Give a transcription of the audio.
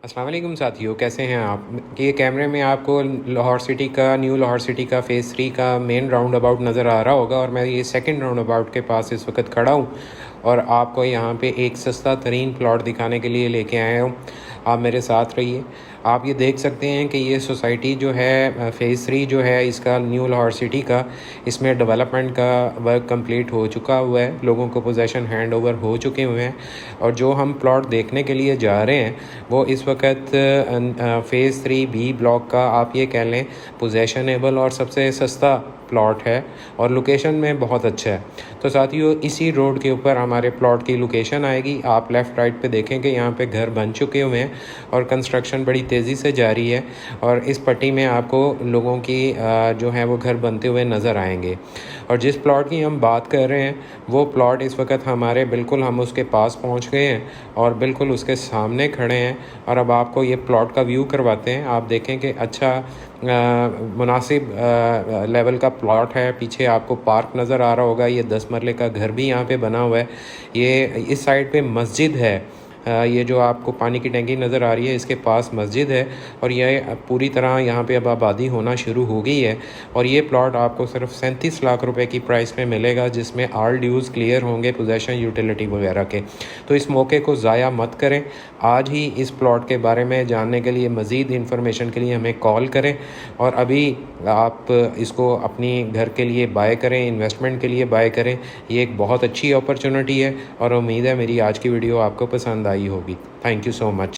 अस्सलाम वालेकुम साथियों, कैसे हैं आप। ये कैमरे में आपको लाहौर सिटी का न्यू लाहौर सिटी का फ़ेज़ 3 का मेन राउंड अबाउट नज़र आ रहा होगा और मैं ये सेकंड राउंड अबाउट के पास इस वक्त खड़ा हूँ और आपको यहाँ पे एक सस्ता तरीन प्लॉट दिखाने के लिए लेके आया हूँ। आप मेरे साथ रहिए। आप ये देख सकते हैं कि ये सोसाइटी जो है फ़ेज़ 3 जो है इसका न्यू लाहौर सिटी का, इसमें डेवलपमेंट का वर्क कंप्लीट हो चुका हुआ है, लोगों को पोजेसन हैंड ओवर हो चुके हुए हैं और जो हम प्लॉट देखने के लिए जा रहे हैं वो इस वक्त फ़ेज़ 3 बी ब्लॉक का आप ये कह लें पोजेशनेबल और सबसे सस्ता प्लॉट है और लोकेशन में बहुत अच्छा है। तो साथियों, इसी रोड के ऊपर हमारे प्लॉट की लोकेशन आएगी। आप लेफ़्ट राइट पे देखेंगे यहाँ पे घर बन चुके हुए हैं और कंस्ट्रक्शन बड़ी तेज़ी से जारी है और इस पट्टी में आपको लोगों की जो है वो घर बनते हुए नज़र आएंगे। और जिस प्लॉट की हम बात कर रहे हैं वो प्लॉट इस वक्त हमारे बिल्कुल हम उसके पास पहुँच गए हैं और बिल्कुल उसके सामने खड़े हैं और अब आपको ये प्लॉट का व्यू करवाते हैं। आप देखें कि अच्छा मुनासिब लेवल का प्लॉट है। पीछे आपको पार्क नज़र आ रहा होगा। ये 10 मरले का घर भी यहाँ पे बना हुआ है। ये इस साइड पे मस्जिद है। ये जो आपको पानी की टंकी नज़र आ रही है इसके पास मस्जिद है और ये पूरी तरह यहाँ पे अब आबादी होना शुरू हो गई है और ये प्लॉट आपको सिर्फ 37 लाख रुपए की प्राइस में मिलेगा, जिसमें ऑल ड्यूज़ क्लियर होंगे, पोजेसन यूटिलिटी वगैरह के। तो इस मौके को ज़ाया मत करें। आज ही इस प्लॉट के बारे में जानने के लिए, मज़ीद इन्फॉर्मेशन के लिए हमें कॉल करें और अभी आप इसको अपनी घर के लिए बाय करें, इन्वेस्टमेंट के लिए बाय करें। ये एक बहुत अच्छी अपॉर्चुनिटी है और उम्मीद है मेरी आज की वीडियो आपको पसंद आई होगी। Thank you so much.